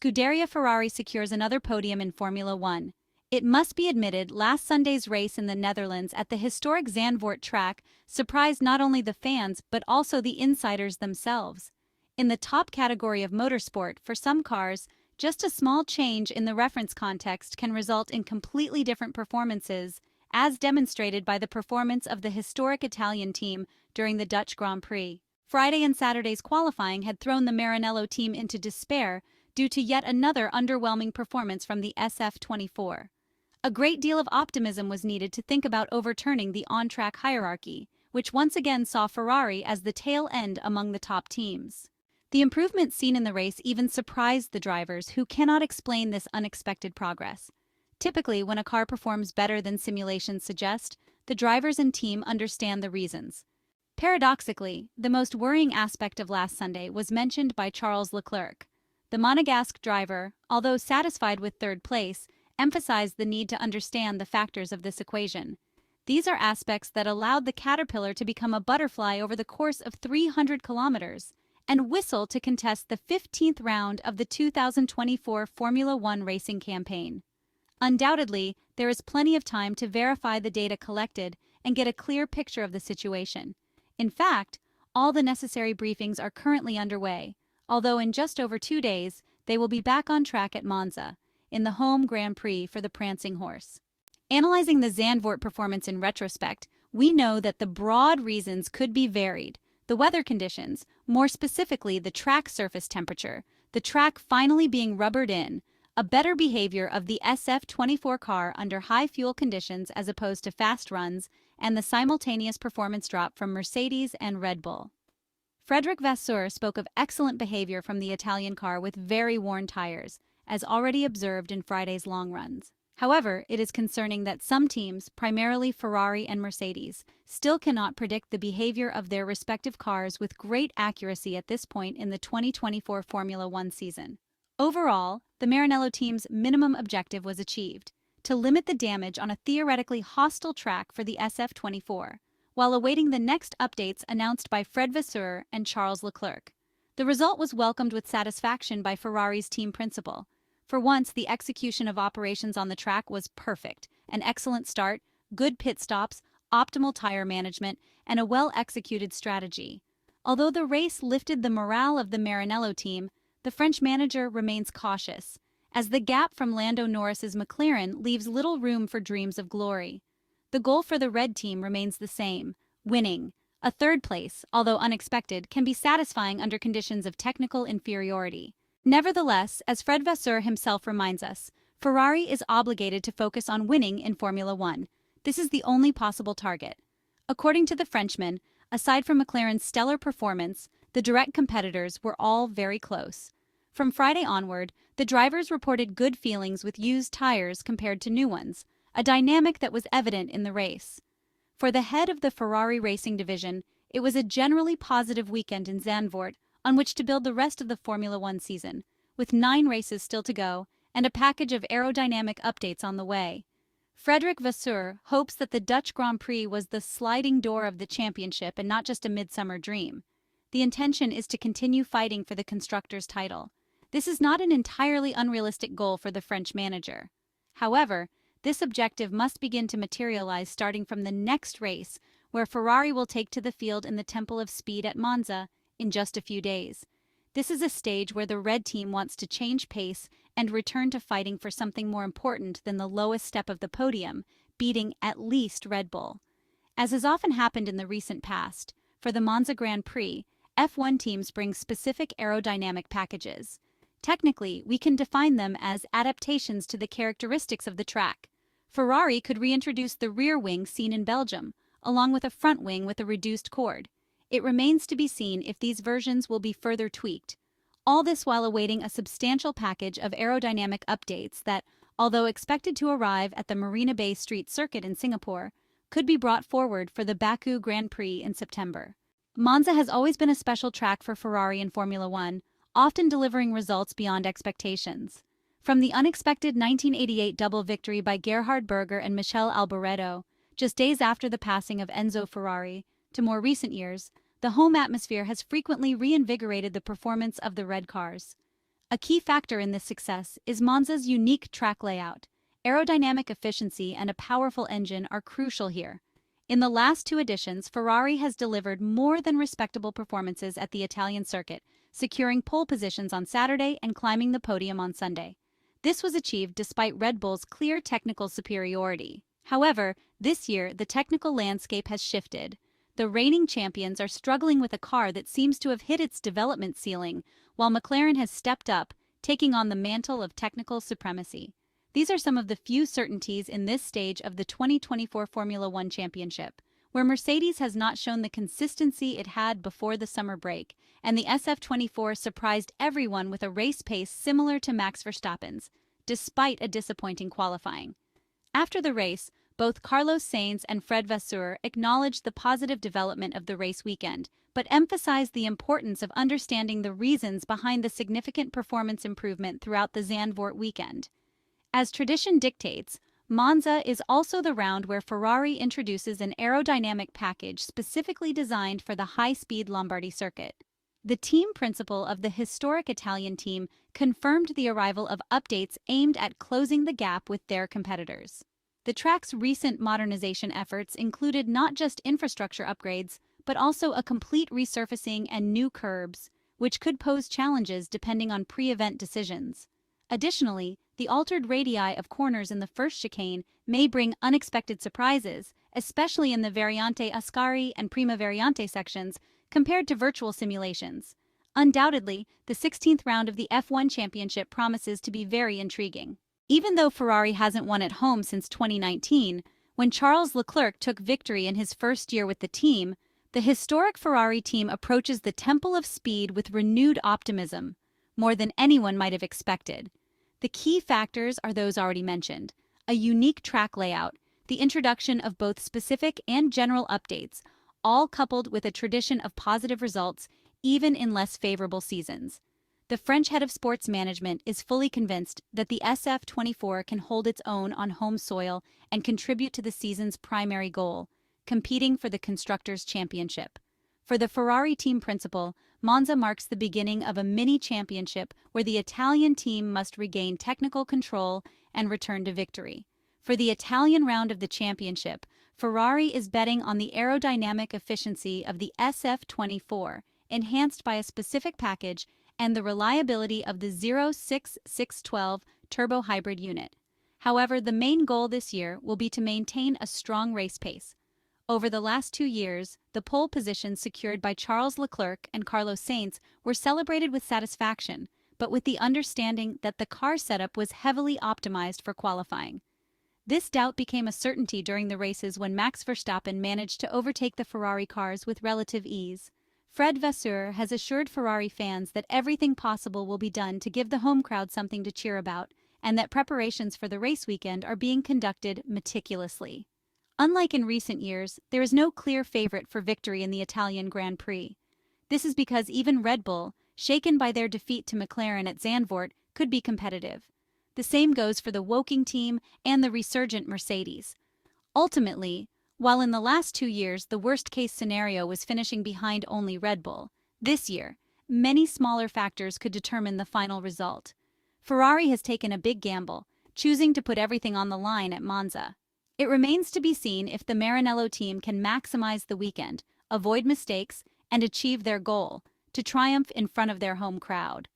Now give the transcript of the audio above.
Scuderia Ferrari secures another podium in Formula One. It must be admitted, last Sunday's race in the Netherlands at the historic Zandvoort track surprised not only the fans but also the insiders themselves. In the top category of motorsport, for some cars, just a small change in the reference context can result in completely different performances, as demonstrated by the performance of the historic Italian team during the Dutch Grand Prix. Friday and Saturday's qualifying had thrown the Maranello team into despair due to yet another underwhelming performance from the SF-24. A great deal of optimism was needed to think about overturning the on-track hierarchy, which once again saw Ferrari as the tail end among the top teams. The improvement seen in the race even surprised the drivers, who cannot explain this unexpected progress. Typically, when a car performs better than simulations suggest, the drivers and team understand the reasons. Paradoxically, the most worrying aspect of last Sunday was mentioned by Charles Leclerc. The Monegasque driver, although satisfied with third place, emphasized the need to understand the factors of this equation. These are aspects that allowed the caterpillar to become a butterfly over the course of 300 kilometers and whistle to contest the 15th round of the 2024 Formula One racing campaign. Undoubtedly, there is plenty of time to verify the data collected and get a clear picture of the situation. In fact, all the necessary briefings are currently underway, although in just over 2 days, they will be back on track at Monza, in the home Grand Prix for the prancing horse. Analyzing the Zandvoort performance in retrospect, we know that the broad reasons could be varied. The weather conditions, more specifically the track surface temperature, the track finally being rubbered in, a better behavior of the SF-24 car under high fuel conditions as opposed to fast runs, and the simultaneous performance drop from Mercedes and Red Bull. Fred Vasseur spoke of excellent behavior from the Italian car with very worn tires, as already observed in Friday's long runs. However, it is concerning that some teams, primarily Ferrari and Mercedes, still cannot predict the behavior of their respective cars with great accuracy at this point in the 2024 Formula One season. Overall, the Maranello team's minimum objective was achieved: to limit the damage on a theoretically hostile track for the SF-24, while awaiting the next updates announced by Fred Vasseur and Charles Leclerc. The result was welcomed with satisfaction by Ferrari's team principal. For once, the execution of operations on the track was perfect: an excellent start, good pit stops, optimal tire management, and a well-executed strategy. Although the race lifted the morale of the Maranello team, the French manager remains cautious, as the gap from Lando Norris's McLaren leaves little room for dreams of glory. The goal for the red team remains the same: winning. A third place, although unexpected, can be satisfying under conditions of technical inferiority. Nevertheless, as Fred Vasseur himself reminds us, Ferrari is obligated to focus on winning in Formula One. This is the only possible target. According to the Frenchman, aside from McLaren's stellar performance, the direct competitors were all very close. From Friday onward, the drivers reported good feelings with used tires compared to new ones, a dynamic that was evident in the race. For the head of the Ferrari racing division, it was a generally positive weekend in Zandvoort on which to build the rest of the Formula One season, with 9 races still to go and a package of aerodynamic updates on the way. Fred Vasseur hopes that the Dutch Grand Prix was the sliding door of the championship and not just a midsummer dream. The intention is to continue fighting for the constructors' title. This is not an entirely unrealistic goal for the French manager. However, this objective must begin to materialize starting from the next race, where Ferrari will take to the field in the Temple of Speed at Monza in just a few days. This is a stage where the red team wants to change pace and return to fighting for something more important than the lowest step of the podium, beating at least Red Bull. As has often happened in the recent past, for the Monza Grand Prix, F1 teams bring specific aerodynamic packages. Technically, we can define them as adaptations to the characteristics of the track. Ferrari could reintroduce the rear wing seen in Belgium, along with a front wing with a reduced chord. It remains to be seen if these versions will be further tweaked. All this while awaiting a substantial package of aerodynamic updates that, although expected to arrive at the Marina Bay Street Circuit in Singapore, could be brought forward for the Baku Grand Prix in September. Monza has always been a special track for Ferrari in Formula One, often delivering results beyond expectations. From the unexpected 1988 double victory by Gerhard, Berger, and Michele Alboreto, just days after the passing of Enzo Ferrari, to more recent years, the home atmosphere has frequently reinvigorated the performance of the red cars. A key factor in this success is Monza's unique track layout. Aerodynamic efficiency and a powerful engine are crucial here. In the last two editions, Ferrari has delivered more than respectable performances at the Italian circuit, securing pole positions on Saturday and climbing the podium on Sunday. This was achieved despite Red Bull's clear technical superiority. However, this year the technical landscape has shifted. The reigning champions are struggling with a car that seems to have hit its development ceiling, while McLaren has stepped up, taking on the mantle of technical supremacy. These are some of the few certainties in this stage of the 2024 Formula One Championship, where Mercedes has not shown the consistency it had before the summer break, and the SF-24 surprised everyone with a race pace similar to Max Verstappen's, despite a disappointing qualifying. After the race, both Carlos Sainz and Fred Vasseur acknowledged the positive development of the race weekend, but emphasized the importance of understanding the reasons behind the significant performance improvement throughout the Zandvoort weekend. As tradition dictates, Monza is also the round where Ferrari introduces an aerodynamic package specifically designed for the high-speed Lombardy circuit. The team principal of the historic Italian team confirmed the arrival of updates aimed at closing the gap with their competitors. The track's recent modernization efforts included not just infrastructure upgrades, but also a complete resurfacing and new curbs, which could pose challenges depending on pre-event decisions. Additionally, the altered radii of corners in the first chicane may bring unexpected surprises, especially in the Variante Ascari and Prima Variante sections, compared to virtual simulations. Undoubtedly, the 16th round of the F1 Championship promises to be very intriguing. Even though Ferrari hasn't won at home since 2019, when Charles Leclerc took victory in his first year with the team, the historic Ferrari team approaches the Temple of Speed with renewed optimism, more than anyone might have expected. The key factors are those already mentioned: a unique track layout, the introduction of both specific and general updates, all coupled with a tradition of positive results even in less favorable seasons. The French head of sports management is fully convinced that the SF-24 can hold its own on home soil and contribute to the season's primary goal, competing for the Constructors' Championship. For the Ferrari team principal, Monza marks the beginning of a mini-championship where the Italian team must regain technical control and return to victory. For the Italian round of the championship, Ferrari is betting on the aerodynamic efficiency of the SF-24, enhanced by a specific package, and the reliability of the 06612 turbo hybrid unit. However, the main goal this year will be to maintain a strong race pace. Over the last 2 years, the pole positions secured by Charles Leclerc and Carlos Sainz were celebrated with satisfaction, but with the understanding that the car setup was heavily optimized for qualifying. This doubt became a certainty during the races when Max Verstappen managed to overtake the Ferrari cars with relative ease. Fred Vasseur has assured Ferrari fans that everything possible will be done to give the home crowd something to cheer about, and that preparations for the race weekend are being conducted meticulously. Unlike in recent years, there is no clear favorite for victory in the Italian Grand Prix. This is because even Red Bull, shaken by their defeat to McLaren at Zandvoort, could be competitive. The same goes for the Woking team and the resurgent Mercedes. Ultimately, while in the last 2 years the worst-case scenario was finishing behind only Red Bull, this year, many smaller factors could determine the final result. Ferrari has taken a big gamble, choosing to put everything on the line at Monza. It remains to be seen if the Maranello team can maximize the weekend, avoid mistakes, and achieve their goal, to triumph in front of their home crowd.